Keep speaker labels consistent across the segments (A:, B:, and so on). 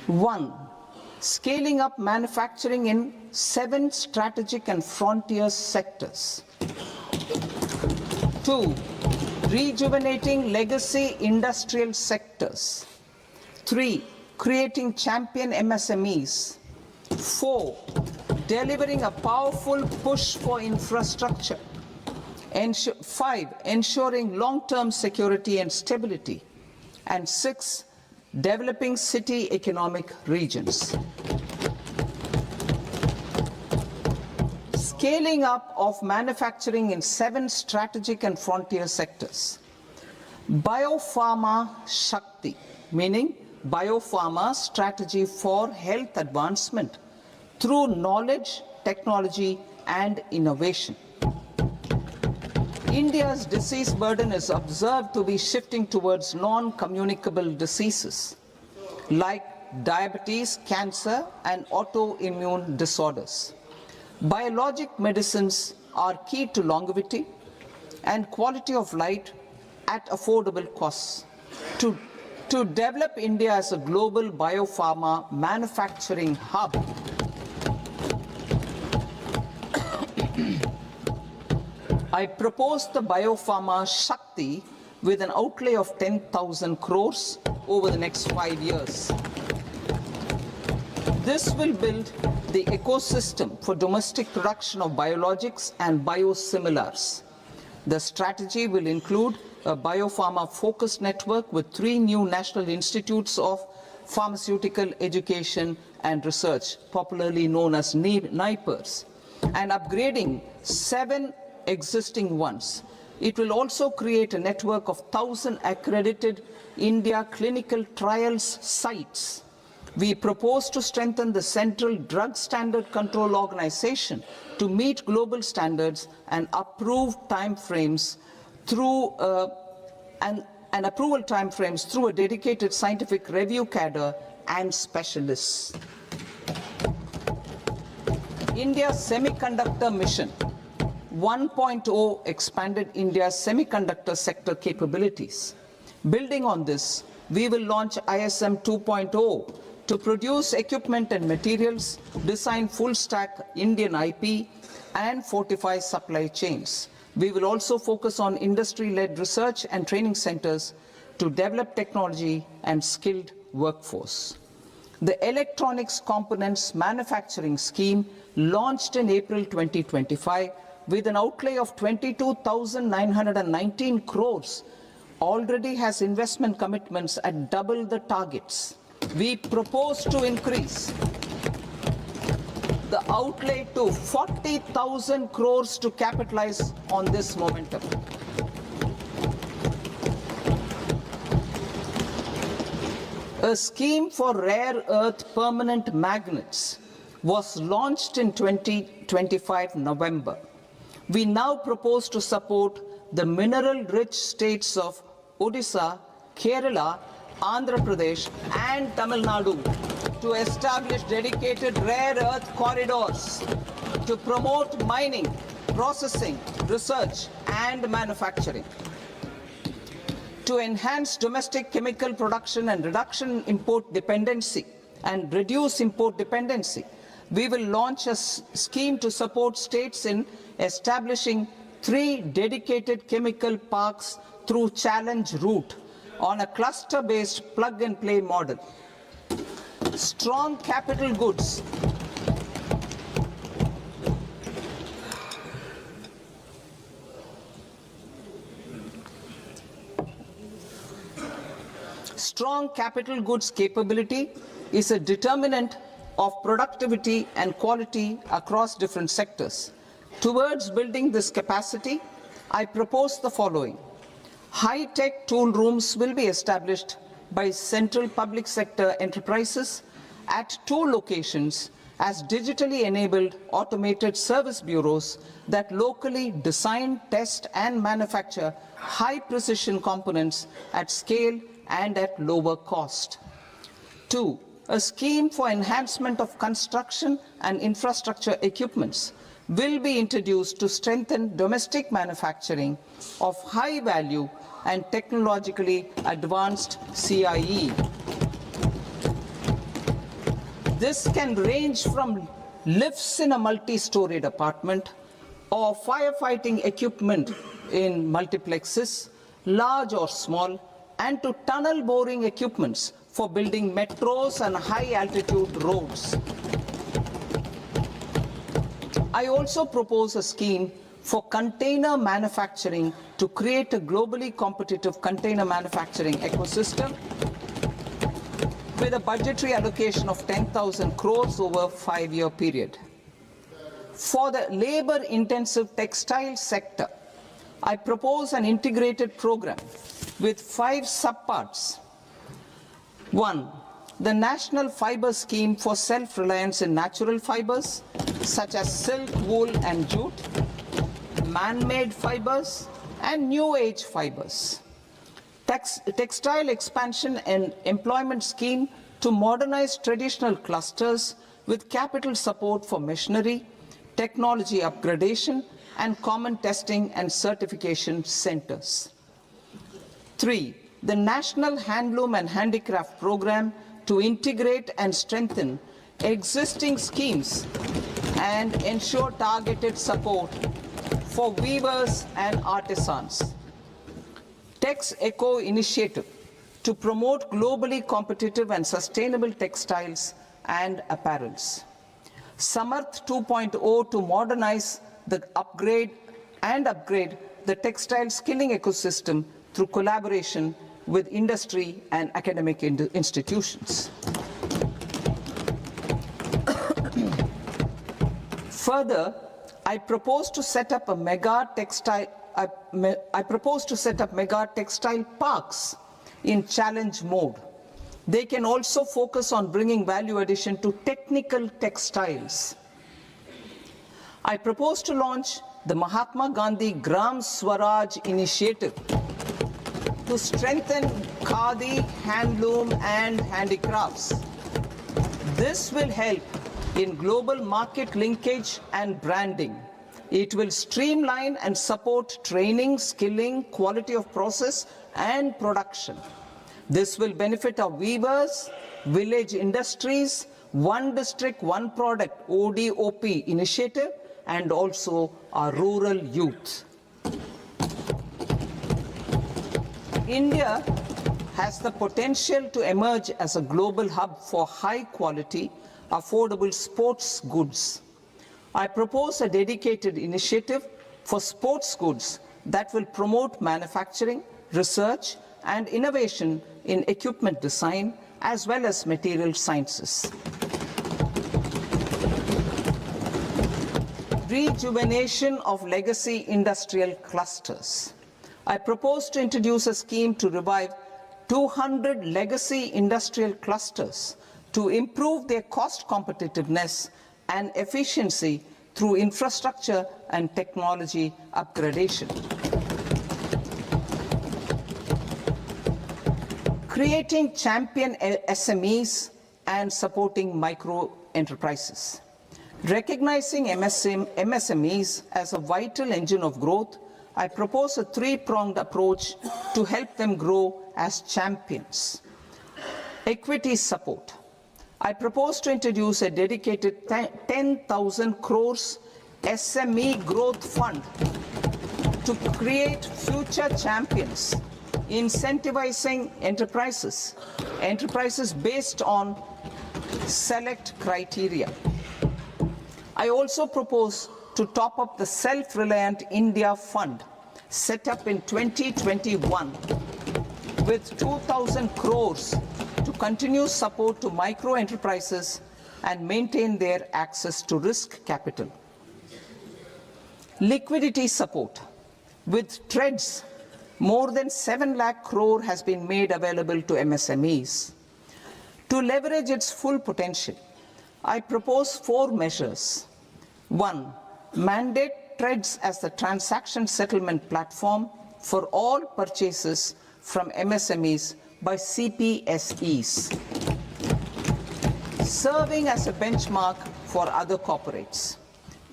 A: 1. Scaling up manufacturing in 7 strategic and frontier sectors. 2. Rejuvenating legacy industrial sectors. 3. Creating champion MSMEs. 4. Delivering a powerful push for infrastructure. 5. Ensuring long-term security and stability. And 6. Developing city economic regions. Scaling up of manufacturing in 7 strategic and frontier sectors. Biopharma Shakti, meaning biopharma strategy for health advancement through knowledge, technology, and innovation. India's disease burden is observed to be shifting towards non-communicable diseases like diabetes, cancer, and autoimmune disorders. Biologic medicines are key to longevity and quality of life at affordable costs. To develop India as a global biopharma manufacturing hub, I propose the Biopharma Shakti with an outlay of 10,000 crores over the next 5 years. This will build the ecosystem for domestic production of biologics and biosimilars. The strategy will include a biopharma-focused network with 3 new national institutes of pharmaceutical education and research, popularly known as NIPERS, and upgrading 7 existing ones. It will also create a network of 1,000 accredited India clinical trials sites. We propose to strengthen the Central Drug Standard Control Organization to meet global standards and approve timeframes through and approval timeframes through a dedicated scientific review cadre and specialists. India's semiconductor mission 1.0 expanded India's semiconductor sector capabilities. Building on this, we will launch ISM 2.0 to produce equipment and materials, design full-stack Indian IP, and fortify supply chains. We will also focus on industry-led research and training centers to develop technology and skilled workforce. The Electronics Components Manufacturing Scheme, launched in April 2025, with an outlay of 22,919 crores, already has investment commitments at double the targets. We propose to increase the outlay to 40,000 crores to capitalize on this momentum. A scheme for rare earth permanent magnets was launched in 2025 November. We now propose to support the mineral-rich states of Odisha, Kerala, Andhra Pradesh, and Tamil Nadu to establish dedicated rare earth corridors to promote mining, processing, research, and manufacturing. To enhance domestic chemical production and reduction import dependency and reduce import dependency, we will launch a scheme to support states in establishing 3 dedicated chemical parks through challenge route on a cluster-based plug-and-play model. Strong capital goods. Strong capital goods capability is a determinant of productivity and quality across different sectors. Towards building this capacity, I propose the following. High-tech tool rooms will be established by central public sector enterprises at 2 locations as digitally enabled automated service bureaus that locally design, test, and manufacture high-precision components at scale and at lower cost. 2. A scheme for enhancement of construction and infrastructure equipments will be introduced to strengthen domestic manufacturing of high value and technologically advanced CIE. This can range from lifts in a multi-storied apartment or firefighting equipment in multiplexes, large or small, and to tunnel boring equipments for building metros and high-altitude roads. I also propose a scheme for container manufacturing to create a globally competitive container manufacturing ecosystem with a budgetary allocation of 10,000 crores over a 5-year period. For the labor-intensive textile sector, I propose an integrated program with 5 subparts. 1. The National Fiber Scheme for Self-Reliance in Natural Fibers, such as silk, wool, and jute, man-made fibers, and new-age fibers. Textile expansion and employment scheme to modernize traditional clusters with capital support for machinery, technology upgradation, and common testing and certification centers. 3. The National Handloom and Handicraft Program to integrate and strengthen existing schemes and ensure targeted support for weavers and artisans. Tex Eco Initiative to promote globally competitive and sustainable textiles and apparels. Samarth 2.0 to modernize the upgrade the textile skilling ecosystem through collaboration with industry and academic institutions. Further, I propose to set up mega textile parks in challenge mode. They can also focus on bringing value addition to technical textiles. I propose to launch the Mahatma Gandhi Gram Swaraj initiative to strengthen khadi, handloom, and handicrafts. This will help in global market linkage and branding. It will streamline and support training, skilling, quality of process, and production. This will benefit our weavers, village industries, one district, one product, ODOP initiative, and also our rural youth. India has the potential to emerge as a global hub for high-quality, affordable sports goods. I propose a dedicated initiative for sports goods that will promote manufacturing, research, and innovation in equipment design as well as material sciences. Rejuvenation of legacy industrial clusters. I propose to introduce a scheme to revive 200 legacy industrial clusters to improve their cost competitiveness and efficiency through infrastructure and technology upgradation. Creating champion SMEs and supporting micro enterprises. Recognizing MSMEs as a vital engine of growth, I propose a 3-pronged approach to help them grow as champions. Equity support. I propose to introduce a dedicated 10,000 crores SME growth fund to create future champions, incentivizing enterprises based on select criteria. I also propose to top up the Self-Reliant India Fund set up in 2021 with 2,000 crores to continue support to micro enterprises and maintain their access to risk capital. Liquidity support. With TREDS, more than 7 lakh crore has been made available to MSMEs. To leverage its full potential, I propose 4 measures. 1. Mandate TREDS as the transaction settlement platform for all purchases from MSMEs by CPSEs, serving as a benchmark for other corporates.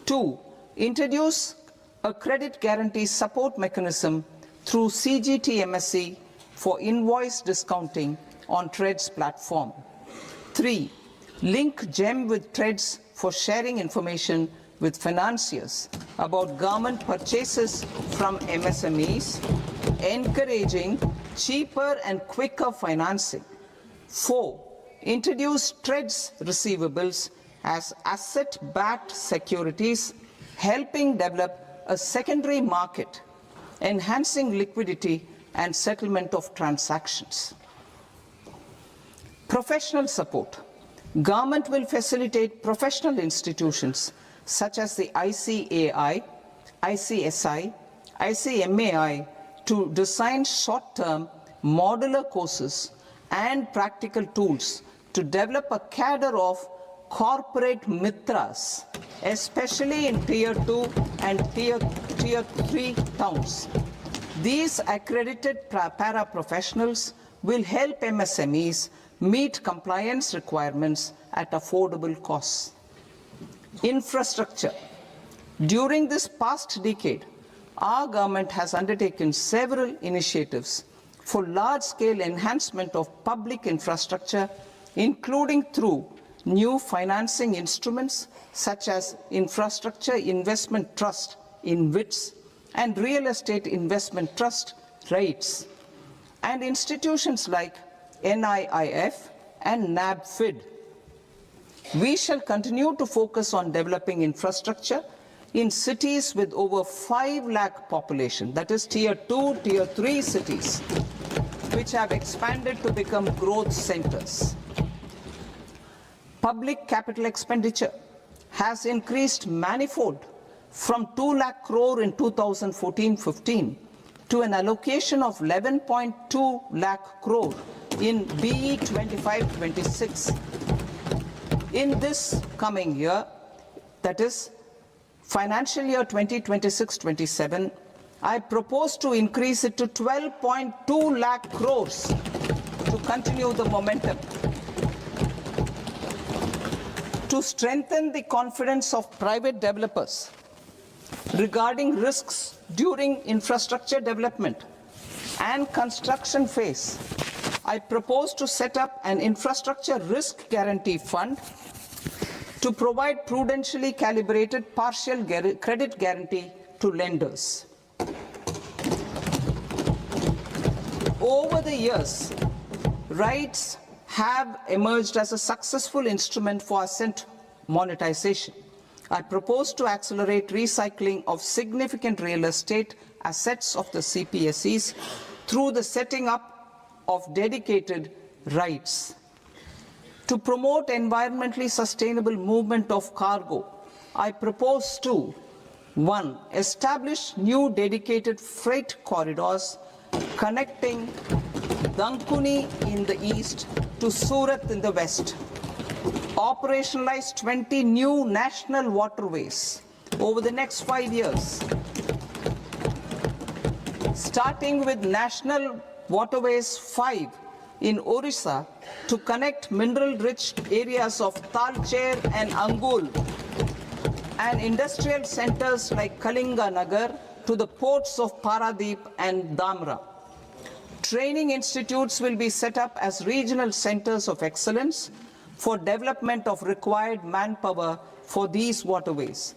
A: 2. Introduce a credit guarantee support mechanism through CGT-MSE for invoice discounting on TREDS platform. 3. link GEM with TREADS for sharing information with financiers about government purchases from MSMEs, encouraging cheaper and quicker financing. 4. Introduce TREADS receivables as asset-backed securities, helping develop a secondary market, enhancing liquidity and settlement of transactions. Professional support. Government will facilitate professional institutions such as the ICAI, ICSI, ICMAI to design short-term modular courses and practical tools to develop a cadre of corporate mitras, especially in Tier 2 and Tier 3 towns. These accredited para-professionals will help MSMEs meet compliance requirements at affordable costs. Infrastructure. During this past decade, our government has undertaken several initiatives for large-scale enhancement of public infrastructure, including through new financing instruments such as Infrastructure Investment Trust (InvITs) and Real Estate Investment Trust (REITs), and institutions like NIIF and NABFID. We shall continue to focus on developing infrastructure in cities with over 5 lakh population, that is Tier 2, Tier 3 cities, which have expanded to become growth centers. Public capital expenditure has increased manifold from 2 lakh crore in 2014-15 to an allocation of 11.2 lakh crore in BE 25-26. In this coming year, that is financial year 2026-27, I propose to increase it to 12.2 lakh crores to continue the momentum. To strengthen the confidence of private developers regarding risks during infrastructure development and construction phase, I propose to set up an infrastructure risk guarantee fund to provide prudentially calibrated partial credit guarantee to lenders. Over the years, REITs have emerged as a successful instrument for asset monetization. I propose to accelerate recycling of significant real estate assets of the CPSEs through the setting up of dedicated REITs. To promote environmentally sustainable movement of cargo, I propose to 1. Establish new dedicated freight corridors connecting Dankuni in the east to Surat in the west. Operationalize 20 new national waterways over the next 5 years, starting with National Waterways 5 in Orissa to connect mineral-rich areas of Talcher and Angul and industrial centers like Kalinga Nagar to the ports of Paradeep and Dhamra. Training institutes will be set up as regional centers of excellence for development of required manpower for these waterways.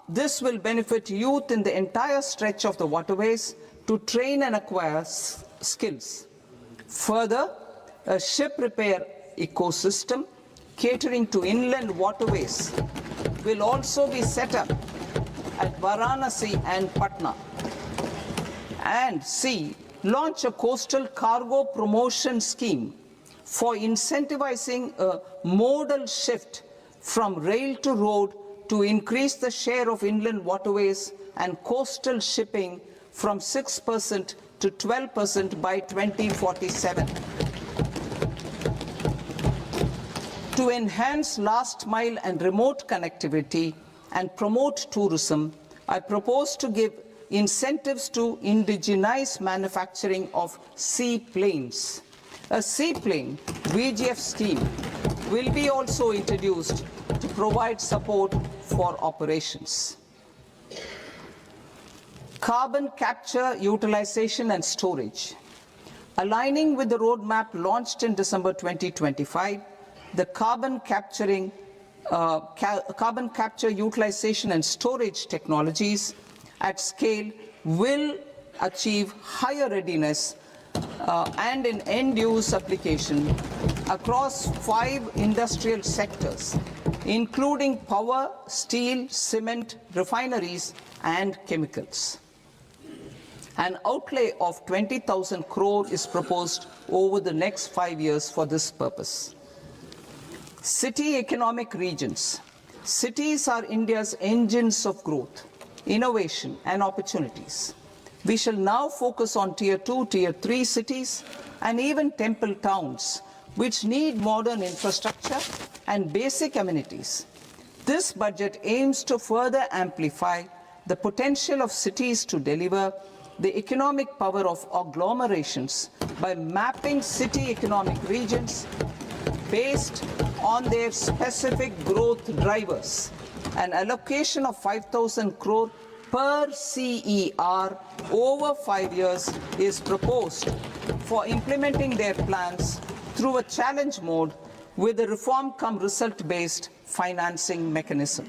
A: This will benefit youth in the entire stretch of the waterways to train and acquire skills. Further, a ship repair ecosystem catering to inland waterways will also be set up at Varanasi and Patna. And C, launch a coastal cargo promotion scheme for incentivizing a modal shift from rail to road to increase the share of inland waterways and coastal shipping from 6% to 12% by 2047. To enhance last mile and remote connectivity and promote tourism, I propose to give incentives to indigenize manufacturing of seaplanes. A seaplane VGF scheme will be also introduced to provide support for operations. Carbon capture, utilization and storage. Aligning with the roadmap launched in December 2025, the carbon capture utilization and storage technologies at scale will achieve higher readiness and in end-use application across 5 industrial sectors, including power, steel, cement, refineries, and chemicals. An outlay of 20,000 crore is proposed over the next 5 years for this purpose. City economic regions. Cities are India's engines of growth, innovation, and opportunities. We shall now focus on Tier 2, Tier 3 cities, and even temple towns, which need modern infrastructure and basic amenities. This budget aims to further amplify the potential of cities to deliver the economic power of agglomerations by mapping city economic regions based on their specific growth drivers. An allocation of 5,000 crore per CER over 5 years is proposed for implementing their plans through a challenge mode with a reform-cum-result-based financing mechanism.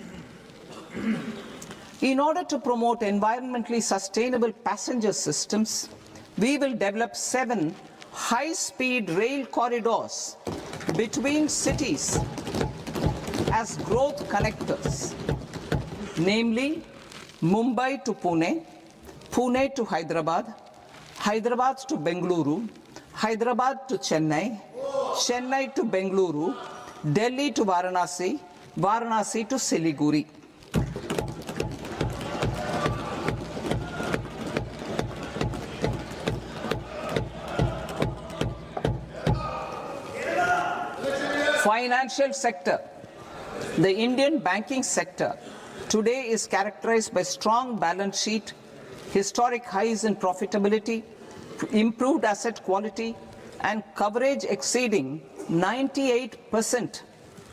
A: In order to promote environmentally sustainable passenger systems, we will develop 7 high-speed rail corridors between cities as growth connectors, namely Mumbai to Pune, Pune to Hyderabad, Hyderabad to Bengaluru, Hyderabad to Chennai, Chennai to Bengaluru, Delhi to Varanasi, Varanasi to Siliguri. Financial sector. The Indian banking sector today is characterized by strong balance sheet, historic highs in profitability, improved asset quality, and coverage exceeding 98%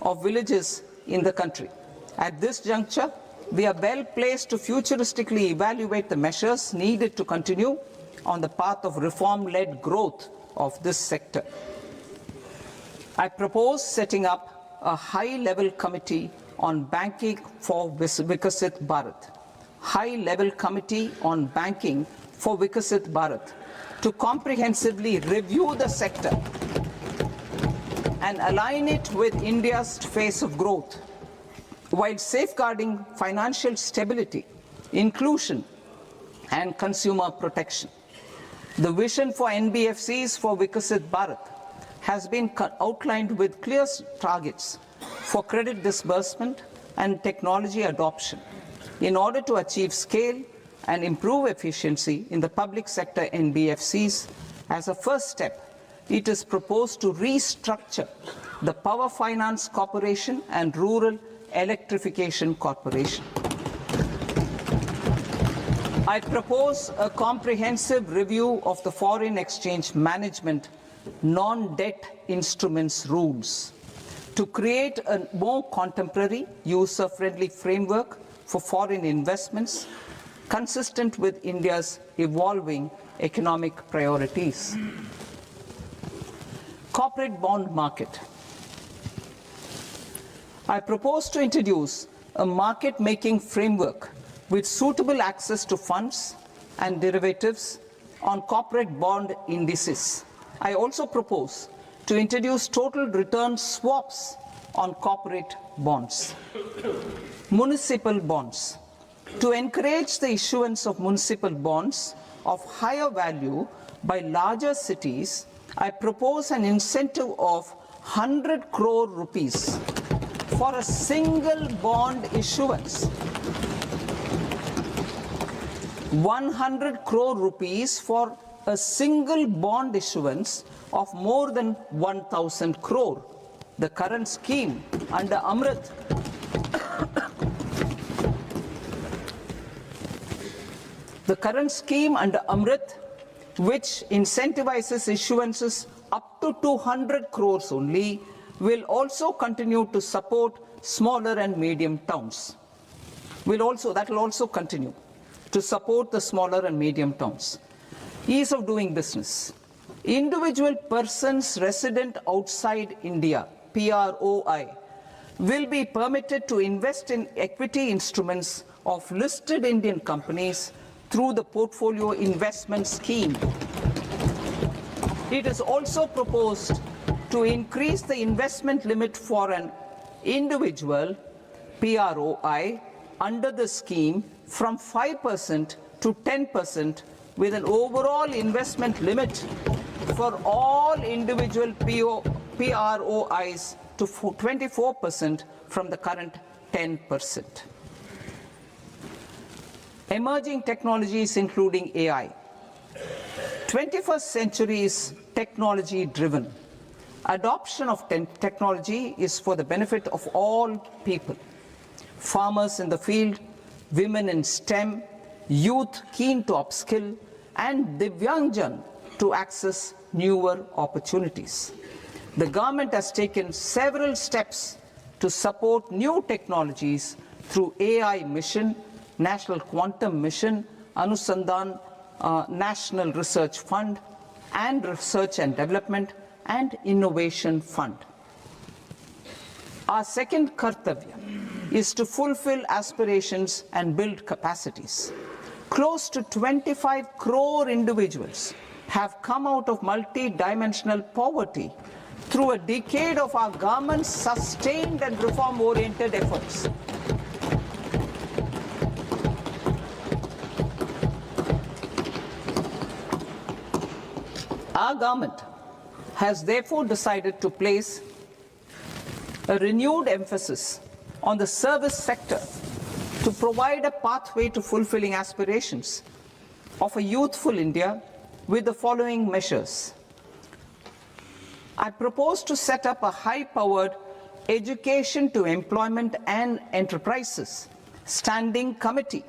A: of villages in the country. At this juncture, we are well placed to futuristically evaluate the measures needed to continue on the path of reform-led growth of this sector. I propose setting up a high-level committee on banking for Vikasit Bharat. High-level committee on banking for Vikasit Bharat to comprehensively review the sector and align it with India's phase of growth while safeguarding financial stability, inclusion, and consumer protection. The vision for NBFCs for Vikasit Bharat has been outlined with clear targets for credit disbursement and technology adoption in order to achieve scale and improve efficiency in the public sector NBFCs. As a first step, it is proposed to restructure the Power Finance Corporation and Rural Electrification Corporation. I propose a comprehensive review of the foreign exchange management non-debt instruments rules to create a more contemporary, user-friendly framework for foreign investments consistent with India's evolving economic priorities. Corporate bond market. I propose to introduce a market-making framework with suitable access to funds and derivatives on corporate bond indices. I also propose to introduce total return swaps on corporate bonds. Municipal bonds. To encourage the issuance of municipal bonds of higher value by larger cities, I propose an incentive of 100 crore rupees for a single bond issuance. 100 crore rupees for a single bond issuance of more than 1,000 crore. The current scheme under Amrit which incentivizes issuances up to 200 crores only, will also continue to support smaller and medium towns. That will also continue to support the smaller and medium towns. Ease of doing business. Individual persons resident outside India PROI, will be permitted to invest in equity instruments of listed Indian companies through the Portfolio Investment Scheme. It is also proposed to increase the investment limit for an individual PROI under the scheme from 5% to 10%, with an overall investment limit for all individual PROIs to 24% from the current 10%. Emerging technologies including AI. 21st century is technology driven. Adoption of technology is for the benefit of all people. Farmers in the field, women in STEM, youth keen to upskill, and Divyangjan to access newer opportunities. The government has taken several steps to support new technologies through AI Mission, National Quantum Mission, Anusandhan National Research Fund, and Research and Development and Innovation Fund. Our second kartavya is to fulfill aspirations and build capacities. Close to 25 crore individuals have come out of multi-dimensional poverty through a decade of our government's sustained and reform-oriented efforts. Our government has therefore decided to place a renewed emphasis on the service sector to provide a pathway to fulfilling aspirations of a youthful India with the following measures. I propose to set up a high-powered Education to Employment and Enterprises Standing Committee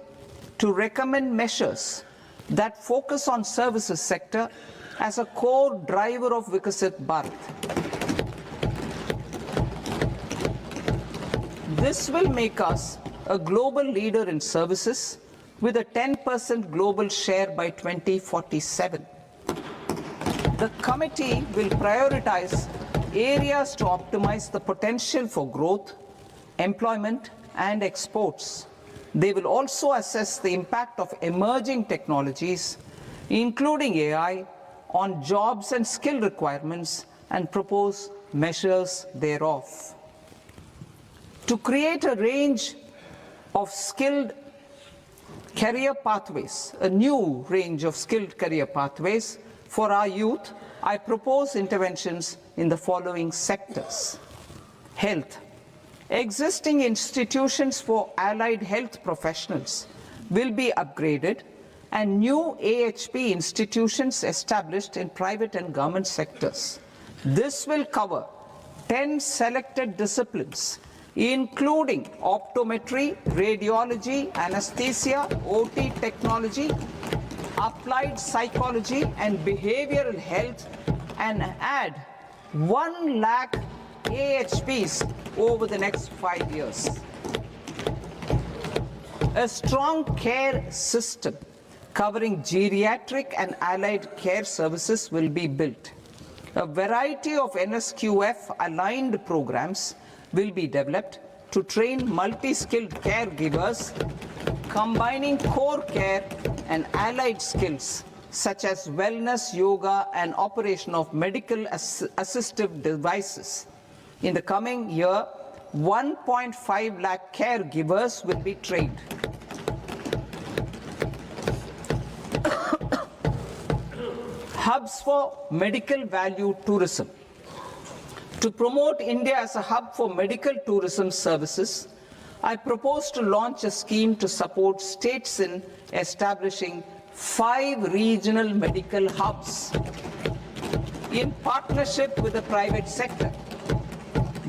A: to recommend measures that focus on services sector as a core driver of Viksit Bharat. This will make us a global leader in services with a 10% global share by 2047. The committee will prioritize areas to optimize the potential for growth, employment, and exports. They will also assess the impact of emerging technologies, including AI, on jobs and skill requirements and propose measures thereof. To create a range of skilled career pathways, a new range of skilled career pathways for our youth, I propose interventions in the following sectors. Health. Existing institutions for allied health professionals will be upgraded and new AHP institutions established in private and government sectors. This will cover 10 selected disciplines, including optometry, radiology, anesthesia, OT technology, applied psychology, and behavioral health, and add 1 lakh AHPs over the next 5 years. A strong care system covering geriatric and allied care services will be built. A variety of NSQF-aligned programs will be developed to train multi-skilled caregivers, combining core care and allied skills such as wellness, yoga, and operation of medical assistive devices. In the coming year, 1.5 lakh caregivers will be trained. Hubs for medical value tourism. To promote India as a hub for medical tourism services, I propose to launch a scheme to support states in establishing 5 regional medical hubs in partnership with the private sector.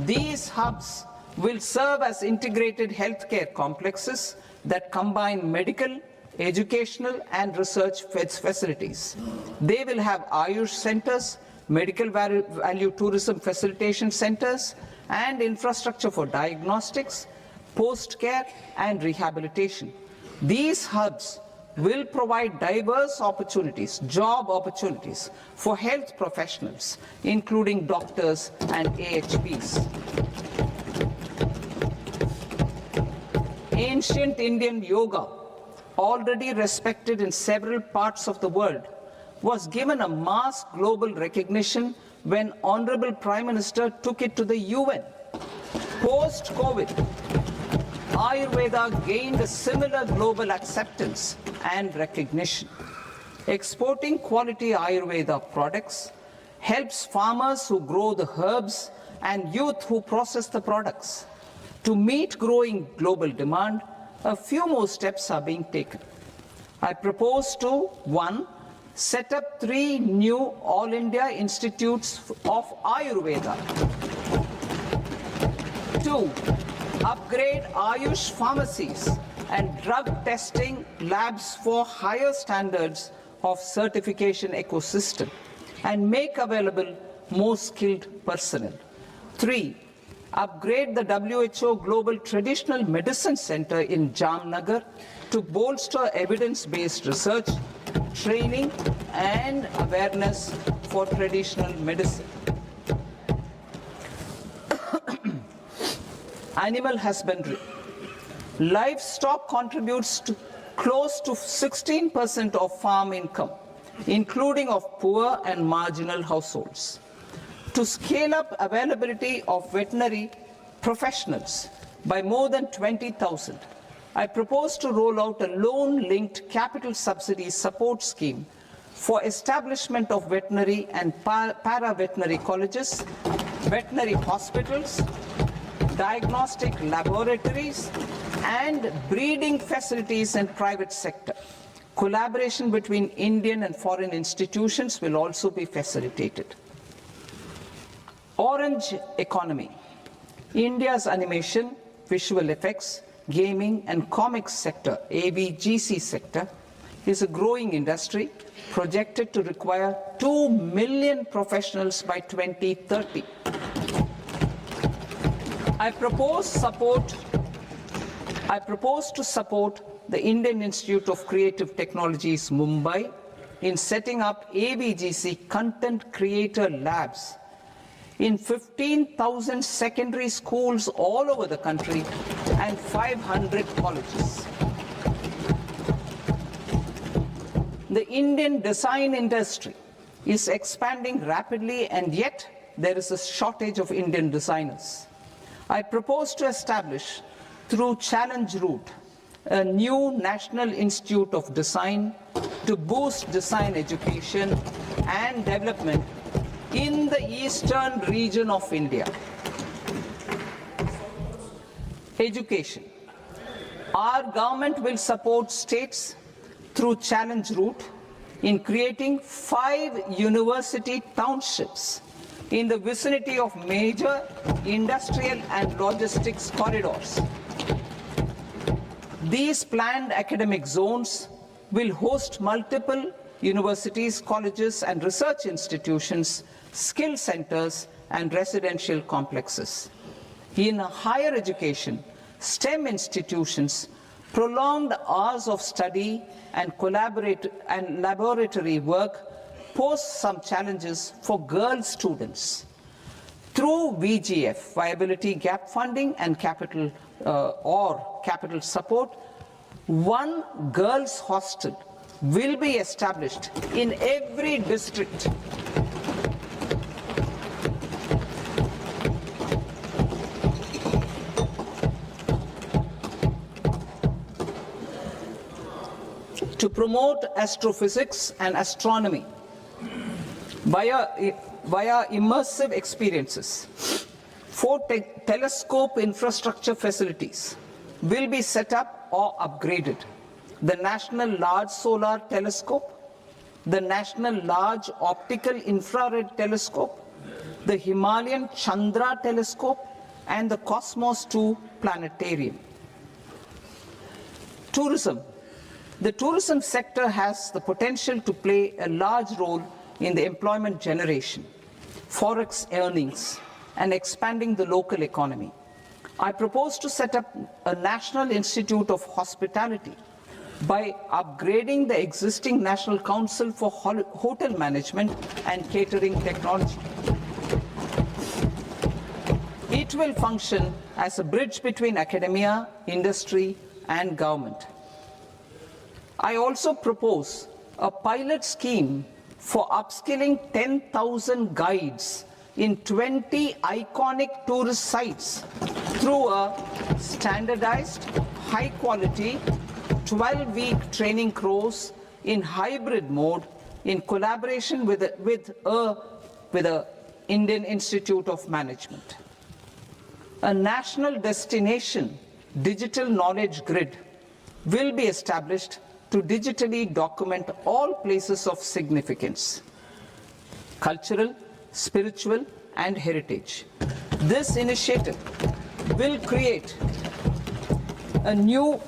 A: These hubs will serve as integrated healthcare complexes that combine medical, educational, and research facilities. They will have Ayush centers, medical value tourism facilitation centers, and infrastructure for diagnostics, post-care, and rehabilitation. These hubs will provide diverse opportunities, job opportunities for health professionals, including doctors and AHPs. Ancient Indian yoga, already respected in several parts of the world, was given a mass global recognition when Honorable Prime Minister took it to the UN. Post-COVID, Ayurveda gained a similar global acceptance and recognition. Exporting quality Ayurveda products helps farmers who grow the herbs and youth who process the products. To meet growing global demand, a few more steps are being taken. I propose to, 1, set up 3 new All India Institutes of Ayurveda. 2, upgrade Ayush pharmacies and drug testing labs for higher standards of certification ecosystem and make available more skilled personnel. 3, upgrade the WHO Global Traditional Medicine Center in Jamnagar to bolster evidence-based research, training and awareness for traditional medicine. Animal husbandry. Livestock contributes to close to 16% of farm income, including of poor and marginal households. To scale up availability of veterinary professionals by more than 20,000, I propose to roll out a loan-linked capital subsidy support scheme for establishment of veterinary and para-veterinary colleges, veterinary hospitals, diagnostic laboratories, and breeding facilities in private sector. Collaboration between Indian and foreign institutions will also be facilitated. Orange economy. India's animation, visual effects, gaming and comics sector, AVGC sector, is a growing industry projected to require 2 million professionals by 2030. I propose to support the Indian Institute of Creative Technologies, Mumbai, in setting up AVGC content creator labs in 15,000 secondary schools all over the country and 500 colleges. The Indian design industry is expanding rapidly, and yet there is a shortage of Indian designers. I propose to establish, through Challenge Route, a new National Institute of Design to boost design education and development in the eastern region of India. Education. Our government will support states through Challenge Route in creating 5 university townships in the vicinity of major industrial and logistics corridors. These planned academic zones will host multiple universities, colleges and research institutions, skill centers and residential complexes. In higher education, STEM institutions, prolonged hours of study and laboratory work pose some challenges for girl students. Through VGF, Viability Gap Funding and capital support, 1 girls' hostel will be established in every district. To promote astrophysics and astronomy via immersive experiences, 4 telescope infrastructure facilities will be set up or upgraded. The National Large Solar Telescope, the National Large Optical Infrared Telescope, the Himalayan Chandra Telescope, and the Cosmos 2 Planetarium. Tourism. The tourism sector has the potential to play a large role in the employment generation, forex earnings, and expanding the local economy. I propose to set up a National Institute of Hospitality by upgrading the existing National Council for Hotel Management and Catering Technology. It will function as a bridge between academia, industry, and government. I also propose a pilot scheme for upskilling 10,000 guides in 20 iconic tourist sites through a standardized, high-quality, 12-week training course in hybrid mode in collaboration with the Indian Institute of Management. A national destination digital knowledge grid will be established to digitally document all places of significance, cultural, spiritual, and heritage. This initiative will create a new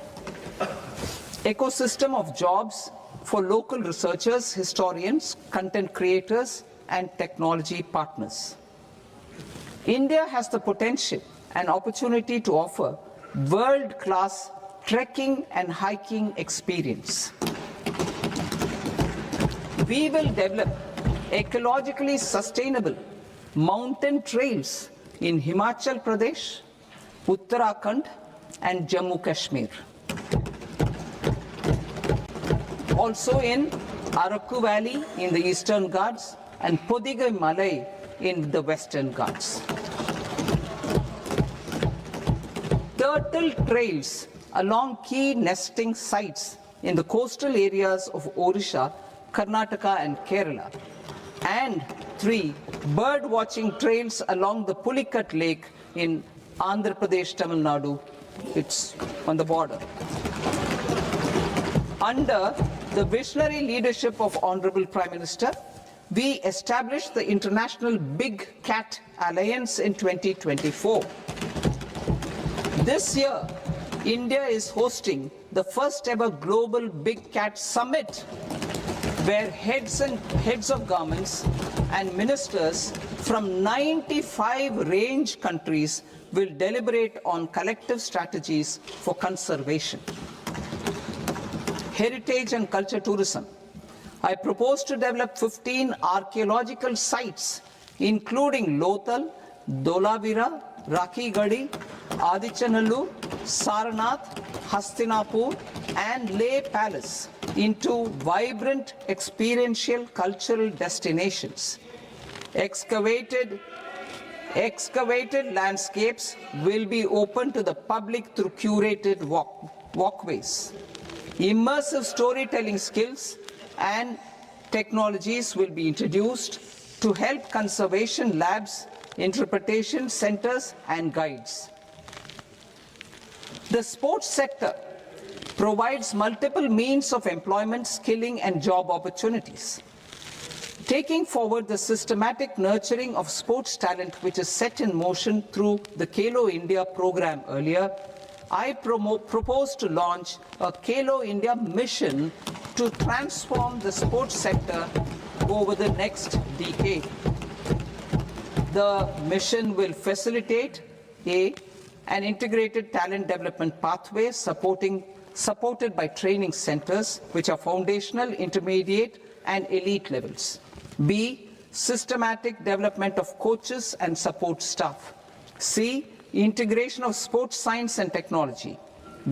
A: ecosystem of jobs for local researchers, historians, content creators, and technology partners. India has the potential and opportunity to offer world-class trekking and hiking experience. We will develop ecologically sustainable mountain trails in Himachal Pradesh, Uttarakhand, and Jammu Kashmir. Also in Araku Valley in the Eastern Ghats and Podigai Malai in the Western Ghats. Turtle trails along key nesting sites in the coastal areas of Odisha, Karnataka, and Kerala. And 3 bird watching trails along the Pulikat Lake in Andhra Pradesh, Tamil Nadu. It's on the border. Under the visionary leadership of Honorable Prime Minister, we established the International Big Cat Alliance in 2024. This year, India is hosting the first ever Global Big Cat Summit, where heads of governments and ministers from 95 range countries will deliberate on collective strategies for conservation. Heritage and culture tourism. I propose to develop 15 archaeological sites, including Lothal, Dholavira, Rakhigarhi, Adichanallur, Sarnath, Hastinapur, and Leh Palace into vibrant experiential cultural destinations. Excavated landscapes will be open to the public through curated walkways. Immersive storytelling skills and technologies will be introduced to help conservation labs, interpretation centers, and guides. The sports sector provides multiple means of employment, skilling, and job opportunities. Taking forward the systematic nurturing of sports talent, which is set in motion through the Khelo India program earlier, I propose to launch a Khelo India mission to transform the sports sector over the next decade. The mission will facilitate an integrated talent development pathway supported by training centers, which are foundational, intermediate, and elite levels. B, systematic development of coaches and support staff. C, integration of sports science and technology.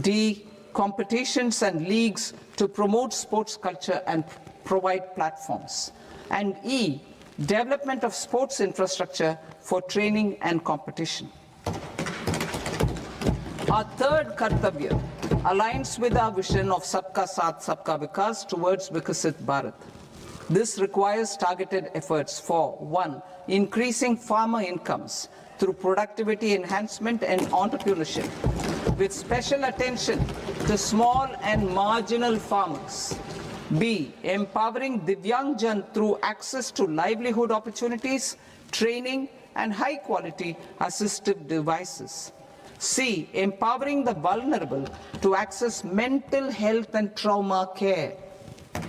A: D, competitions and leagues to promote sports culture and provide platforms. And E, development of sports infrastructure for training and competition. Our third Kartavya aligns with our vision of Sabka Saath, Sabka Vikas towards Vikasit Bharat. This requires targeted efforts for 1, increasing farmer incomes through productivity enhancement and entrepreneurship, with special attention to small and marginal farmers. B, empowering Divyangjan through access to livelihood opportunities, training, and high-quality assistive devices. C, empowering the vulnerable to access mental health and trauma care.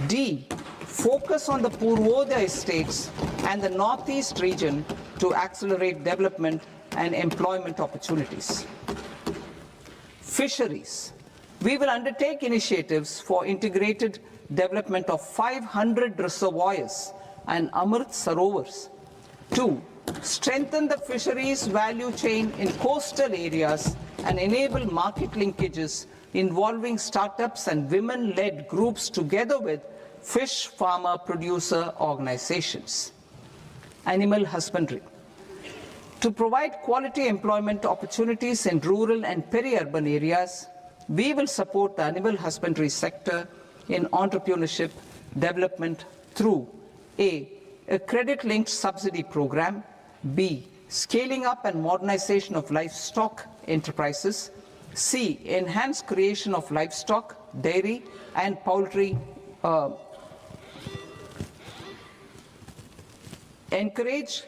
A: D, focus on the Purvodaya states and the Northeast region to accelerate development and employment opportunities. Fisheries. We will undertake initiatives for integrated development of 500 reservoirs and Amrit Sarovars. 2. Strengthen the fisheries value chain in coastal areas and enable market linkages involving startups and women-led groups together with fish farmer producer organizations. Animal husbandry. To provide quality employment opportunities in rural and peri-urban areas, we will support the animal husbandry sector in entrepreneurship development through A credit-linked subsidy program, B, scaling up and modernization of livestock enterprises, C, enhanced creation of livestock, dairy and poultry, enhanced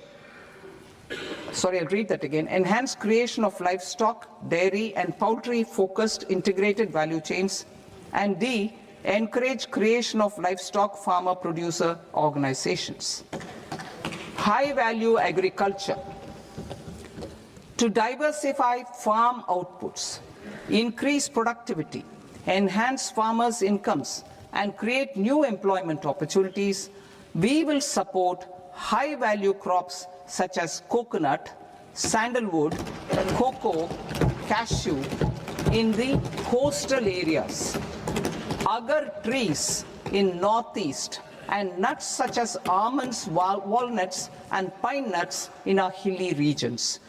A: creation of livestock, dairy and poultry focused integrated value chains, and D, encourage creation of livestock farmer producer organizations. High value agriculture. To diversify farm outputs, increase productivity, enhance farmers' incomes, and create new employment opportunities, we will support high value crops such as coconut, sandalwood, cocoa, cashew in the coastal areas, agar trees in northeast, and nuts such as almonds, walnuts, and pine nuts in our hilly regions.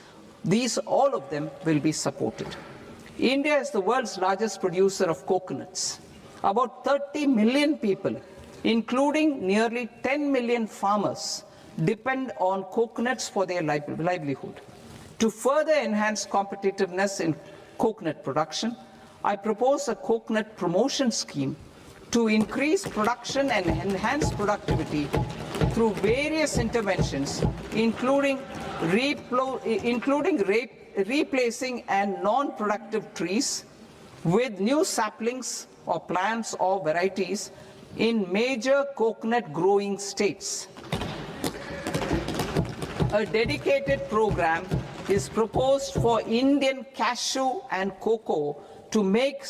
A: These, all of them, will be supported. India is the world's largest producer of coconuts. About 30 million people, including nearly 10 million farmers, depend on coconuts for their livelihood. To further enhance competitiveness in coconut production, I propose a coconut promotion scheme to increase production and enhance productivity through various interventions, including replacing and non-productive trees with new saplings or plants or varieties in major coconut growing states. A dedicated program is proposed for Indian cashew and cocoa to make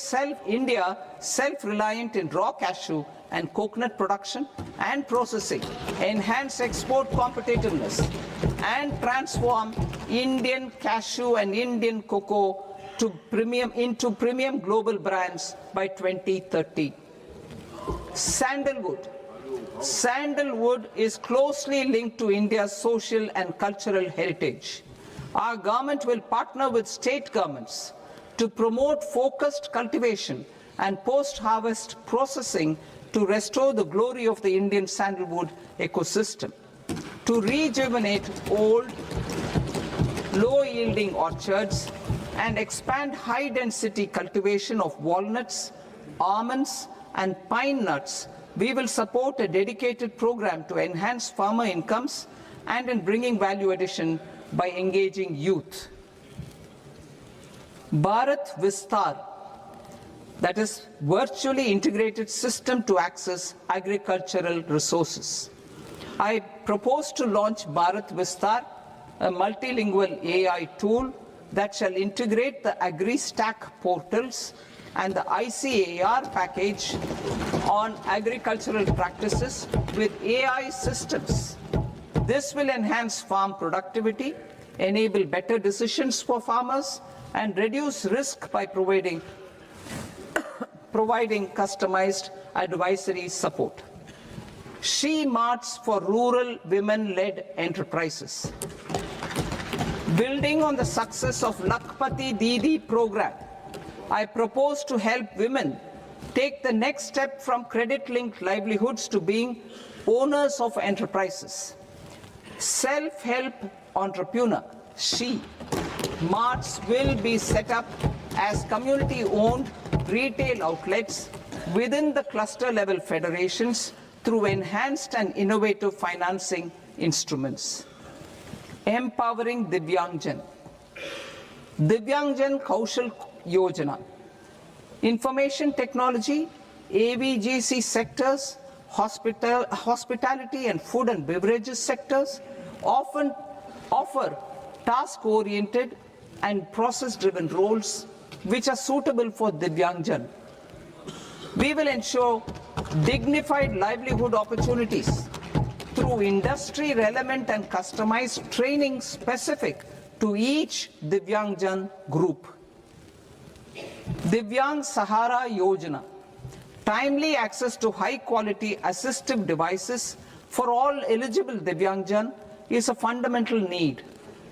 A: India self-reliant in raw cashew and coconut production and processing, enhance export competitiveness, and transform Indian cashew and Indian cocoa into premium global brands by 2030. Sandalwood. Sandalwood is closely linked to India's social and cultural heritage. Our government will partner with state governments to promote focused cultivation and post-harvest processing to restore the glory of the Indian sandalwood ecosystem, to rejuvenate old, low-yielding orchards, and expand high-density cultivation of walnuts, almonds, and pine nuts. We will support a dedicated program to enhance farmer incomes and in bringing value addition by engaging youth. Bharat Vistar, that is virtually integrated system to access agricultural resources. I propose to launch Bharat Vistar, a multilingual AI tool that shall integrate the AgriStack portals and the ICAR package on agricultural practices with AI systems. This will enhance farm productivity, enable better decisions for farmers, and reduce risk by providing customized advisory support. She Marts for rural women-led enterprises. Building on the success of Lakhpati Didi program, I propose to help women take the next step from credit-linked livelihoods to being owners of enterprises. Self-help entrepreneur, She Marts will be set up as community-owned retail outlets within the cluster-level federations through enhanced and innovative financing instruments. Empowering Divyangjan. Divyangjan Kaushal Yojana. Information technology, AVGC sectors, hospitality and food and beverages sectors often offer task-oriented and process-driven roles which are suitable for Divyangjan We will ensure dignified livelihood opportunities through industry-relevant and customized training specific to each Divyangjan group. Divyang Sahara Yojana, timely access to high-quality assistive devices for all eligible Divyangjan is a fundamental need.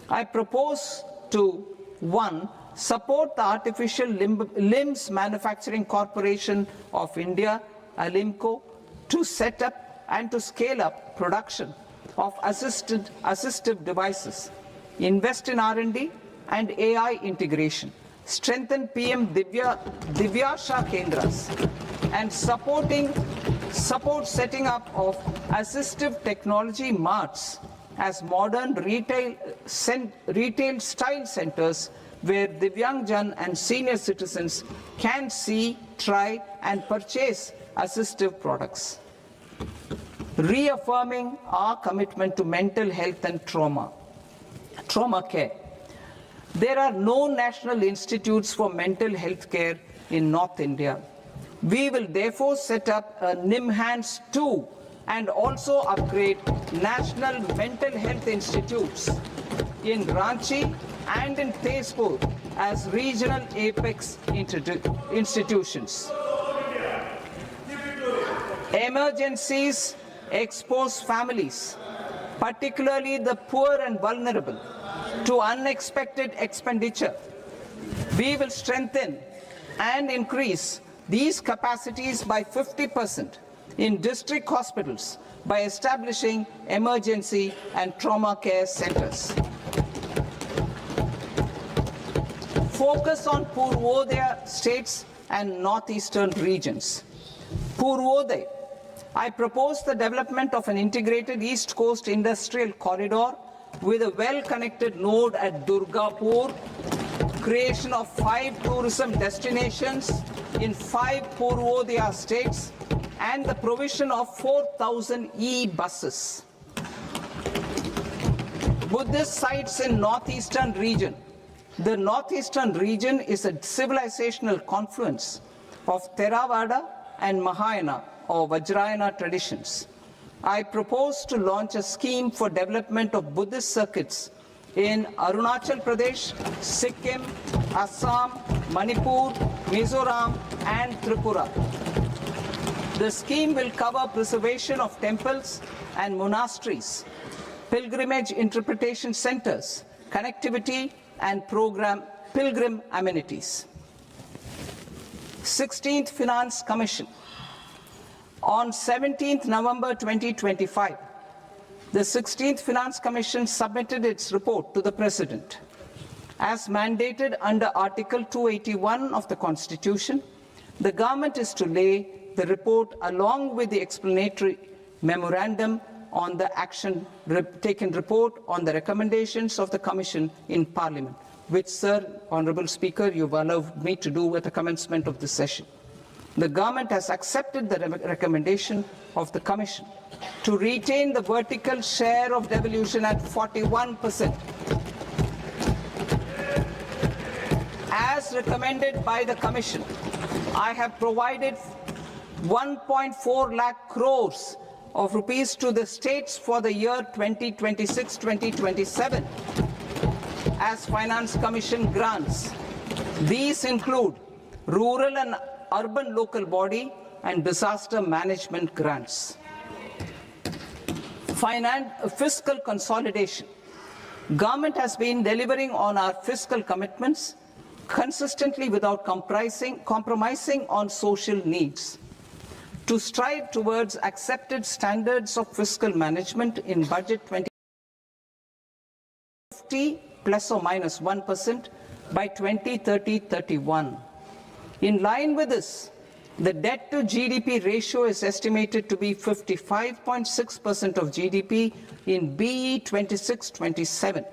A: I propose to 1. Support the Artificial Limbs Manufacturing Corporation of India, ALIMCO, to set up and to scale up production of assistive devices, invest in R&D and AI integration, strengthen PM Divyasha Kendras, and support setting up of assistive technology marts as modern retail style centers where Divyangjan and senior citizens can see, try and purchase assistive products. Reaffirming our commitment to mental health and trauma care. There are no national institutes for mental health care in North India. We will therefore set up a NIMHANS 2 and also upgrade national mental health institutes in Ranchi and in Tezpur as regional apex institutions. Emergencies expose families, particularly the poor and vulnerable, to unexpected expenditure. We will strengthen and increase these capacities by 50% in district hospitals by establishing emergency and trauma care centers. Focus on Purvodaya states and northeastern regions. Purvodaya, I propose the development of an integrated East Coast industrial corridor with a well-connected node at Durgapur, creation of 5 tourism destinations in 5 Purvodaya states, and the provision of 4,000 e-buses. Buddhist sites in northeastern region. The northeastern region is a civilizational confluence of Theravada and Mahayana or Vajrayana traditions. I propose to launch a scheme for development of Buddhist circuits in Arunachal Pradesh, Sikkim, Assam, Manipur, Mizoram and Tripura. The scheme will cover preservation of temples and monasteries, pilgrimage interpretation centers, connectivity and pilgrim amenities. 16th Finance Commission. On 17th November 2025, the 16th Finance Commission submitted its report to the President. As mandated under Article 281 of the Constitution, the government is to lay the report along with the explanatory memorandum on the action taken report on the recommendations of the Commission in Parliament, which, Sir, Honourable Speaker, you've allowed me to do at the commencement of this session. The government has accepted the recommendation of the Commission to retain the vertical share of devolution at 41%. As recommended by the Commission, I have provided 1.4 lakh crores of rupees to the states for the year 2026-2027 as Finance Commission grants. These include rural and urban local body and disaster management grants. Fiscal consolidation. Government has been delivering on our fiscal commitments consistently without compromising on social needs. To strive towards accepted standards of fiscal management in budget 2050 plus or minus 1% by 2030-31. In line with this, the debt to GDP ratio is estimated to be 55.6% of GDP in BE 26-27,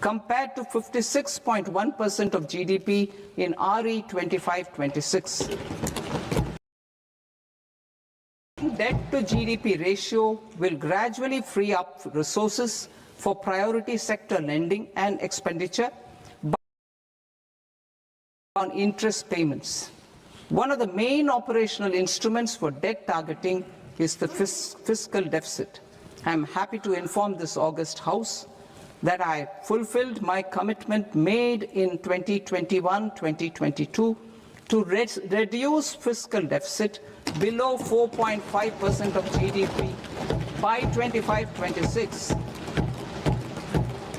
A: compared to 56.1% of GDP in RE 25-26. Debt to GDP ratio will gradually free up resources for priority sector lending and expenditure on interest payments. One of the main operational instruments for debt targeting is the fiscal deficit. I am happy to inform this august House that I fulfilled my commitment made in 2021-2022 to reduce fiscal deficit below 4.5% of GDP by 25-26.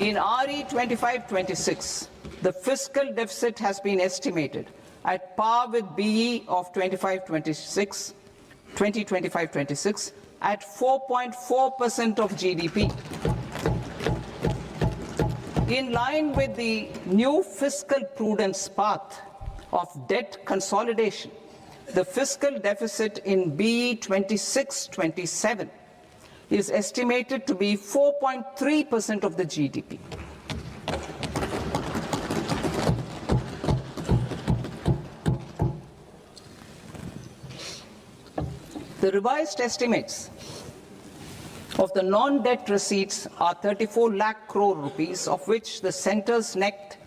A: In RE 25-26, the fiscal deficit has been estimated at par with BE of 2025-26 at 4.4% of GDP. In line with the new fiscal prudence path of debt consolidation, the fiscal deficit in BE 26-27 is estimated to be 4.3% of the GDP. The revised estimates of the non-debt receipts are 34 lakh crore rupees, of which the centre's net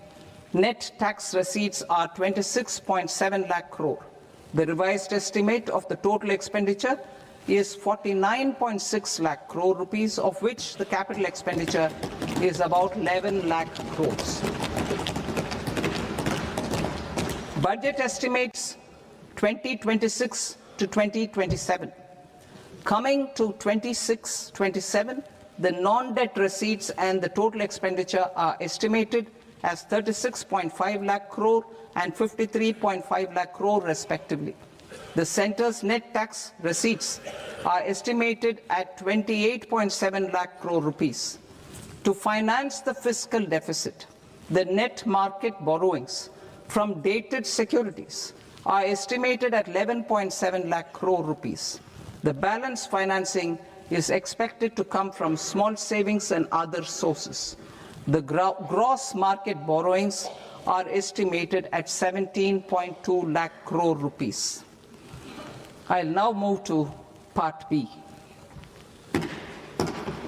A: tax receipts are 26.7 lakh crore. The revised estimate of the total expenditure is 49.6 lakh crore rupees, of which the capital expenditure is about 11 lakh crores. Budget estimates 2026 to 2027. Coming to 26-27, the non-debt receipts and the total expenditure are estimated as 36.5 lakh crore and 53.5 lakh crore respectively. The centre's net tax receipts are estimated at 28.7 lakh crore rupees. To finance the fiscal deficit, the net market borrowings from dated securities are estimated at 11.7 lakh crore rupees. The balance financing is expected to come from small savings and other sources. The gross market borrowings are estimated at 17.2 lakh crore rupees. I'll now move to Part B.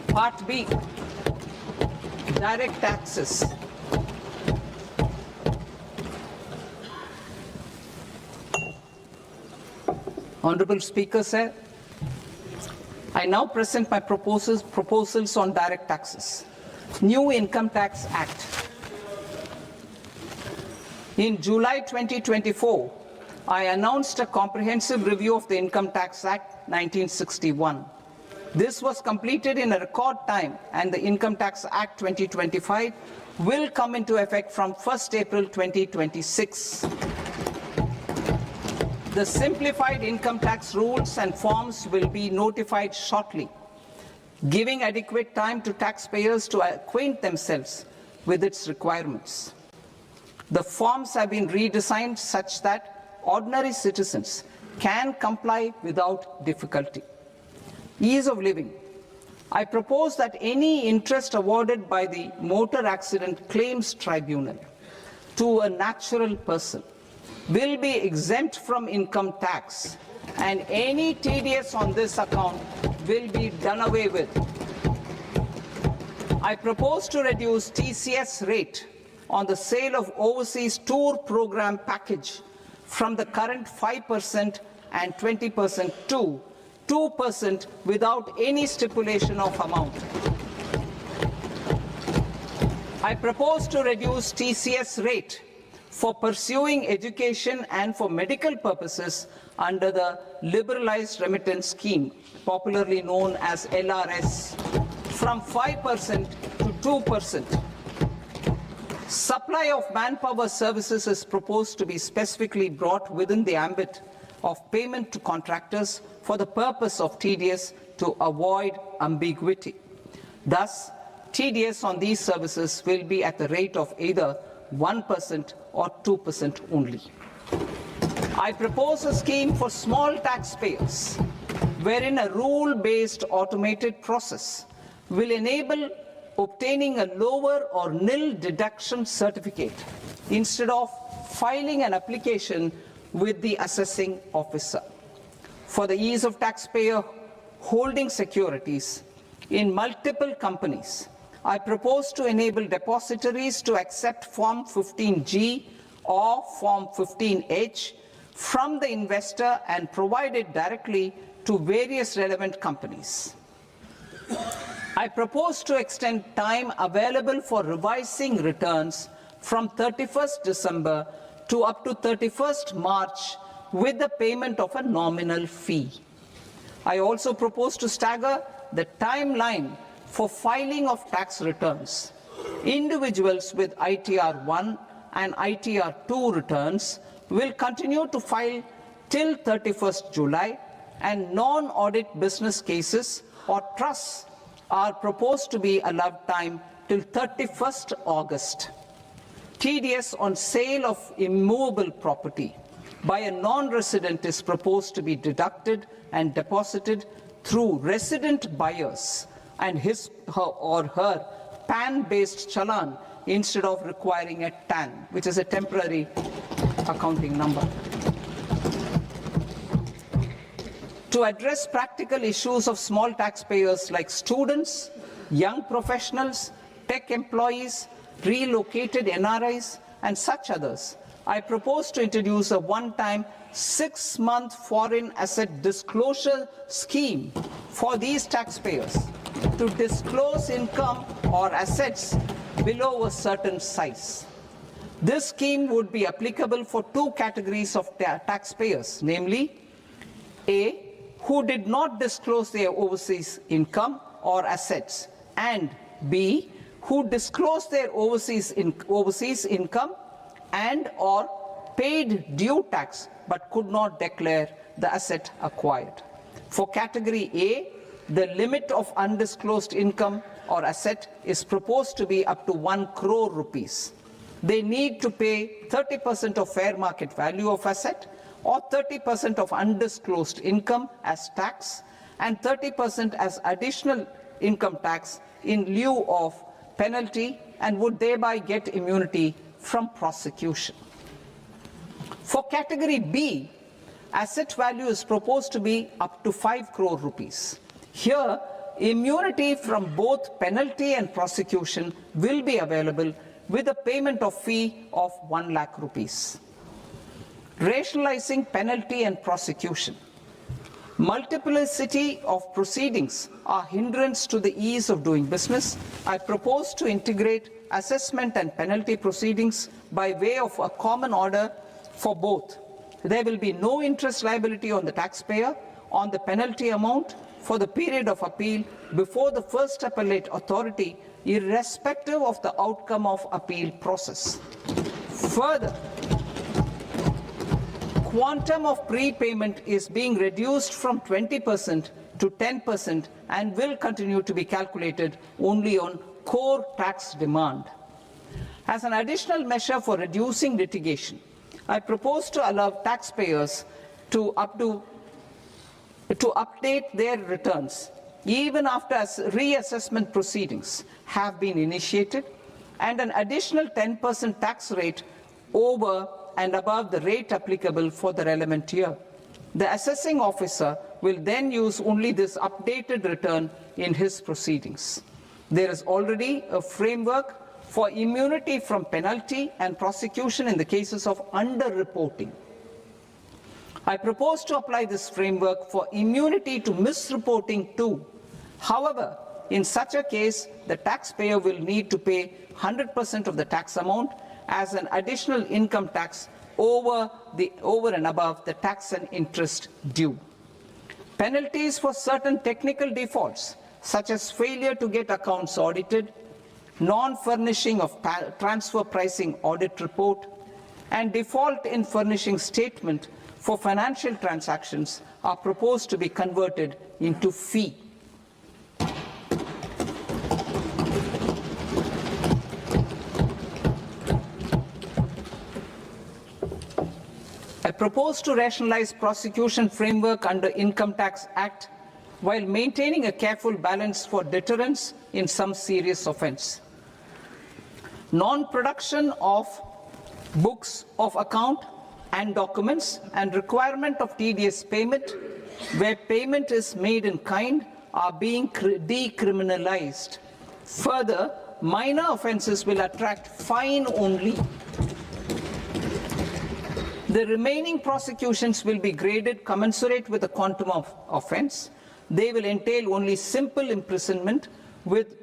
A: Part B, direct taxes. Honorable Speaker, sir, I now present my proposals on direct taxes. New Income Tax Act. In July 2024, I announced a comprehensive review of the Income Tax Act 1961. This was completed in a record time, and the Income Tax Act 2025 will come into effect from 1st April 2026. The simplified income tax rules and forms will be notified shortly, giving adequate time to taxpayers to acquaint themselves with its requirements. The forms have been redesigned such that ordinary citizens can comply without difficulty. Ease of living. I propose that any interest awarded by the Motor Accident Claims Tribunal to a natural person will be exempt from income tax, and any TDS on this account will be done away with. I propose to reduce TCS rate on the sale of overseas tour program package from the current 5% and 20% to 2% without any stipulation of amount. I propose to reduce TCS rate for pursuing education and for medical purposes under the Liberalized Remittance Scheme, popularly known as LRS, from 5% to 2%. Supply of manpower services is proposed to be specifically brought within the ambit of payment to contractors for the purpose of TDS to avoid ambiguity. Thus, TDS on these services will be at the rate of either 1% or 2% only. I propose a scheme for small taxpayers, wherein a rule-based automated process will enable obtaining a lower or nil deduction certificate instead of filing an application with the assessing officer. For the ease of taxpayer holding securities in multiple companies, I propose to enable depositories to accept Form 15G or Form 15H from the investor and provide it directly to various relevant companies. I propose to extend time available for revising returns from 31st December to up to 31st March with the payment of a nominal fee. I also propose to stagger the timeline for filing of tax returns. Individuals with ITR 1 and ITR 2 returns will continue to file till 31st July, and non-audit business cases or trusts are proposed to be allowed time till 31st August. TDS on sale of immovable property by a non-resident is proposed to be deducted and deposited through resident buyers and his or her PAN-based challan instead of requiring a TAN, which is a temporary accounting number. To address practical issues of small taxpayers like students, young professionals, tech employees, relocated NRIs, and such others, I propose to introduce a one-time 6-month foreign asset disclosure scheme for these taxpayers to disclose income or assets below a certain size. This scheme would be applicable for two categories of taxpayers, namely, A, who did not disclose their overseas income or assets, and B, who disclosed their overseas income and or paid due tax but could not declare the asset acquired. For category A, the limit of undisclosed income or asset is proposed to be up to 1 crore rupees. They need to pay 30% of fair market value of asset or 30% of undisclosed income as tax and 30% as additional income tax in lieu of penalty, and would thereby get immunity from prosecution. For category B, asset value is proposed to be up to 5 crore rupees. Here, immunity from both penalty and prosecution will be available with a payment of fee of 1 lakh rupees. Rationalizing penalty and prosecution. Multiplicity of proceedings are hindrance to the ease of doing business. I propose to integrate assessment and penalty proceedings by way of a common order for both. There will be no interest liability on the taxpayer on the penalty amount for the period of appeal before the first appellate authority, irrespective of the outcome of appeal process. Further, quantum of prepayment is being reduced from 20% to 10% and will continue to be calculated only on core tax demand. As an additional measure for reducing litigation, I propose to allow taxpayers to update their returns even after reassessment proceedings have been initiated, and an additional 10% tax rate over and above the rate applicable for the relevant year. The assessing officer will then use only this updated return in his proceedings. There is already a framework for immunity from penalty and prosecution in the cases of underreporting. I propose to apply this framework for immunity to misreporting too. However, in such a case, the taxpayer will need to pay 100% of the tax amount as an additional income tax over and above the tax and interest due. Penalties for certain technical defaults, such as failure to get accounts audited, non-furnishing of transfer pricing audit report, and default in furnishing statement for financial transactions, are proposed to be converted into fee. I propose to rationalize prosecution framework under Income Tax Act while maintaining a careful balance for deterrence in some serious offence. Non-production of books of account and documents and requirement of TDS payment where payment is made in kind are being decriminalized. Further, minor offences will attract fine only. The remaining prosecutions will be graded commensurate with the quantum of offence. They will entail only simple imprisonment with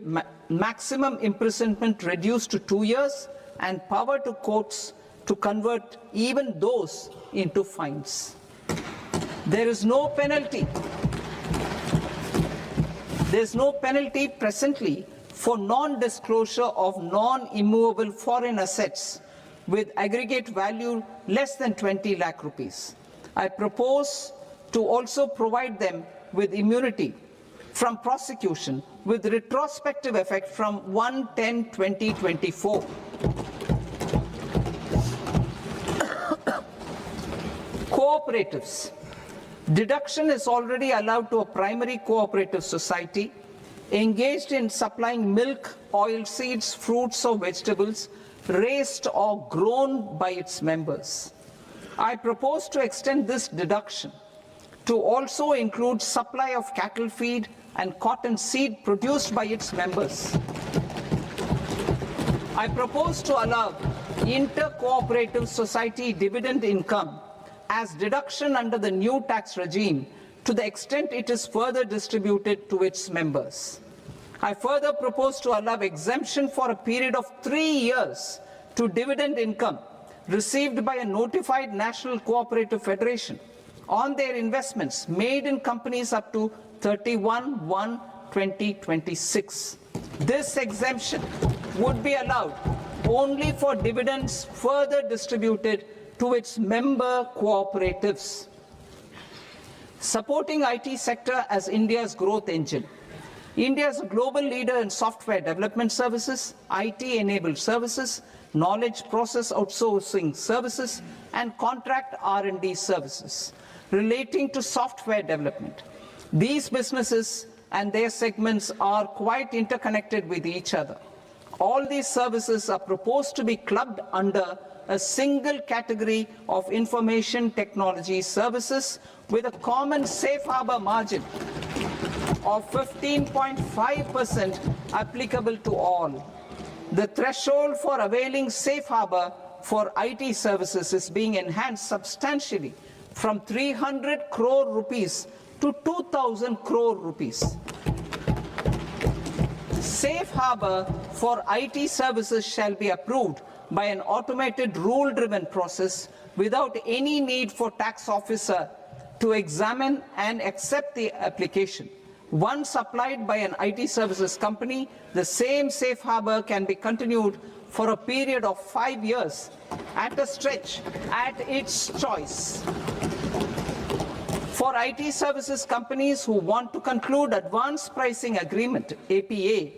A: maximum imprisonment reduced to 2 years and power to courts to convert even those into fines. There is no penalty. There is no penalty presently for non-disclosure of non-immovable foreign assets with aggregate value less than 20 lakh rupees. I propose to also provide them with immunity from prosecution with retrospective effect from 1/10/2024. Cooperatives. Deduction is already allowed to a primary cooperative society engaged in supplying milk, oilseeds, fruits or vegetables raised or grown by its members. I propose to extend this deduction to also include supply of cattle feed and cotton seed produced by its members. I propose to allow inter-cooperative society dividend income as deduction under the new tax regime to the extent it is further distributed to its members. I further propose to allow exemption for a period of 3 years to dividend income received by a notified national cooperative federation on their investments made in companies up to 31/1/2026. This exemption would be allowed only for dividends further distributed to its member cooperatives. Supporting IT sector as India's growth engine. India is a global leader in software development services, IT-enabled services, knowledge process outsourcing services, and contract R&D services relating to software development. These businesses and their segments are quite interconnected with each other. All these services are proposed to be clubbed under a single category of information technology services with a common safe harbor margin of 15.5% applicable to all. The threshold for availing safe harbor for IT services is being enhanced substantially from 300 crore rupees to 2,000 crore rupees. Safe harbor for IT services shall be approved by an automated rule-driven process without any need for tax officer to examine and accept the application. Once applied by an IT services company, the same safe harbor can be continued for a period of 5 years at a stretch at its choice. For IT services companies who want to conclude advanced pricing agreement, APA,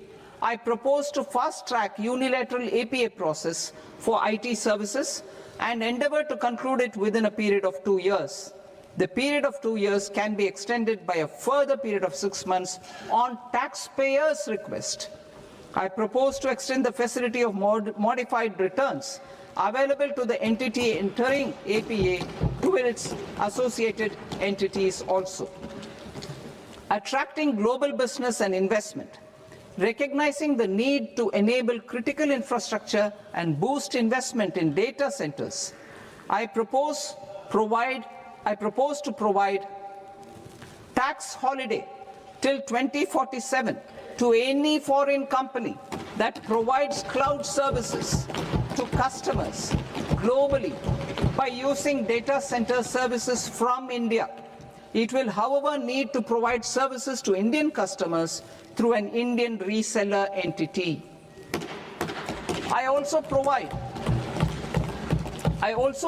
A: I propose to fast-track unilateral APA process for IT services and endeavor to conclude it within a period of 2 years. The period of 2 years can be extended by a further period of 6 months on taxpayers' request. I propose to extend the facility of modified returns available to the entity entering APA to its associated entities also. Attracting global business and investment. Recognizing the need to enable critical infrastructure and boost investment in data centers, I propose to provide tax holiday till 2047 to any foreign company that provides cloud services to customers globally by using data center services from India. It will, however, need to provide services to Indian customers through an Indian reseller entity. I also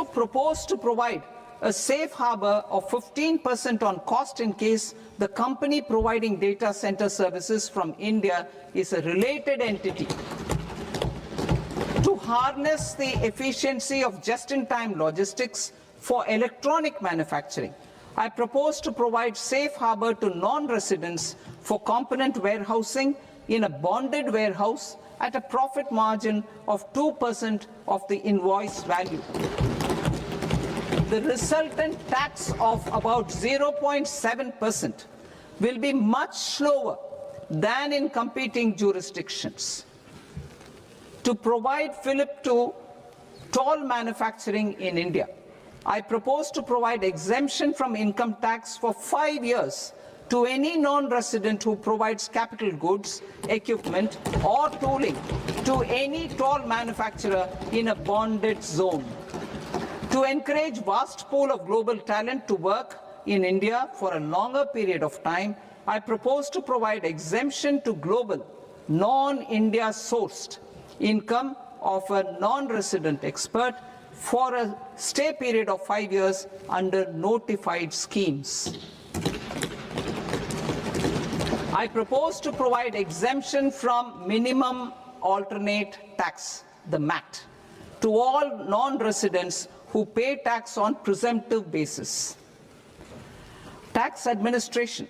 A: propose to provide a safe harbor of 15% on cost in case the company providing data center services from India is a related entity. To harness the efficiency of just-in-time logistics for electronic manufacturing, I propose to provide safe harbor to non-residents for component warehousing in a bonded warehouse at a profit margin of 2% of the invoice value. The resultant tax of about 0.7% will be much lower than in competing jurisdictions. To provide fillip to toll manufacturing in India, I propose to provide exemption from income tax for 5 years to any non-resident who provides capital goods, equipment, or tooling to any tool manufacturer in a bonded zone. To encourage vast pool of global talent to work in India for a longer period of time, I propose to provide exemption to global, non-India sourced income of a non-resident expert for a stay period of 5 years under notified schemes. I propose to provide exemption from minimum alternate tax, the MAT, to all non-residents who pay tax on presumptive basis. Tax administration.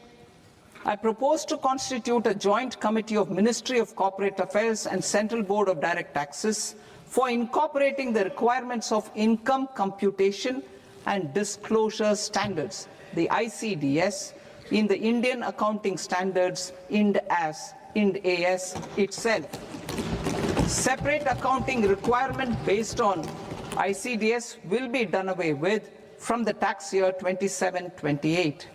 A: I propose to constitute a joint committee of Ministry of Corporate Affairs and Central Board of Direct Taxes for incorporating the requirements of income computation and disclosure standards, the ICDS, in the Indian Accounting Standards, IND AS itself. Separate accounting requirement based on ICDS will be done away with from the tax year 27-28.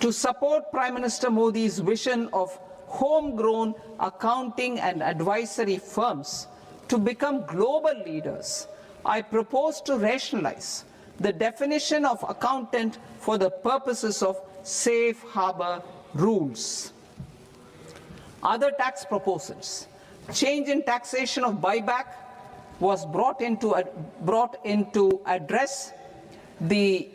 A: To support Prime Minister Modi's vision of homegrown accounting and advisory firms to become global leaders, I propose to rationalize the definition of accountant for the purposes of safe harbor rules. Other tax proposals. Change in taxation of buyback was brought in to address the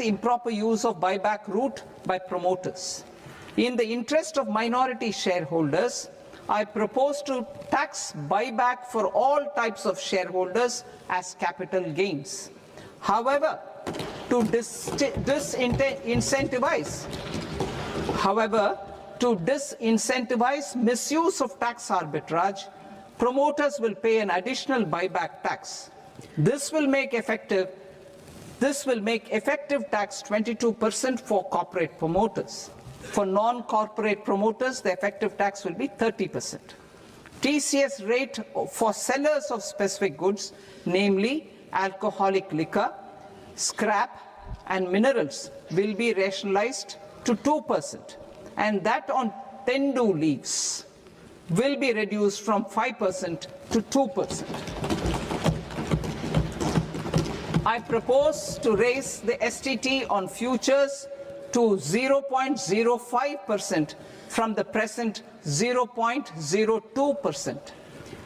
A: improper use of buyback route by promoters. In the interest of minority shareholders, I propose to tax buyback for all types of shareholders as capital gains. However, to disincentivize misuse of tax arbitrage, promoters will pay an additional buyback tax. This will make effective tax 22% for corporate promoters. For non-corporate promoters, the effective tax will be 30%. TCS rate for sellers of specific goods, namely alcoholic liquor, scrap, and minerals, will be rationalized to 2%, and that on tendu leaves will be reduced from 5% to 2%. I propose to raise the STT on futures to 0.05% from the present 0.02%.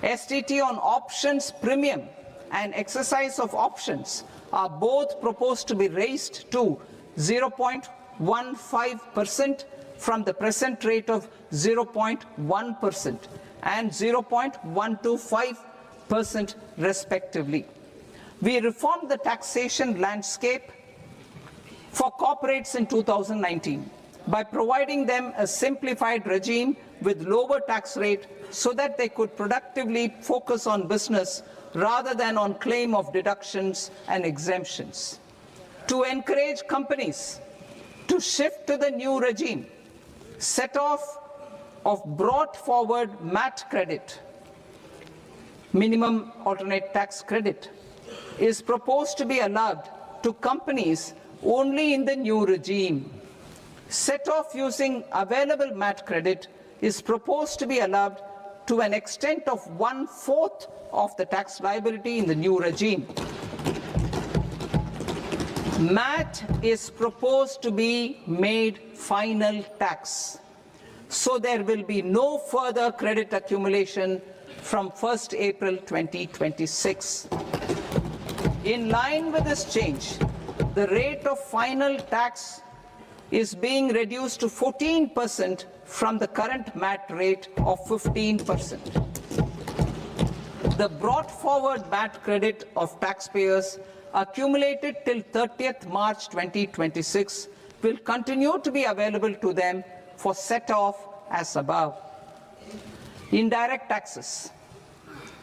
A: STT on options premium and exercise of options are both proposed to be raised to 0.15% from the present rate of 0.1% and 0.125% respectively. We reformed the taxation landscape for corporates in 2019 by providing them a simplified regime with lower tax rate so that they could productively focus on business rather than on claim of deductions and exemptions. To encourage companies to shift to the new regime, set off of brought forward MAT credit, minimum alternate tax credit, is proposed to be allowed to companies only in the new regime. Set off using available MAT credit is proposed to be allowed to an extent of 1/4 of the tax liability in the new regime. MAT is proposed to be made final tax, so there will be no further credit accumulation from 1st April 2026. In line with this change, the rate of final tax is being reduced to 14% from the current MAT rate of 15%. The brought forward MAT credit of taxpayers accumulated till 30th March 2026 will continue to be available to them for set-off as above. Indirect taxes.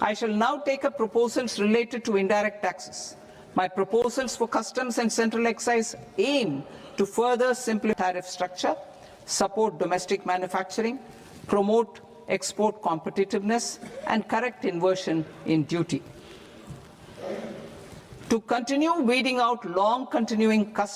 A: I shall now take up proposals related to indirect taxes. My proposals for customs and central excise aim to further simplify tariff structure, support domestic manufacturing, promote export competitiveness, and correct inversion in duty. to continue weeding out long continuing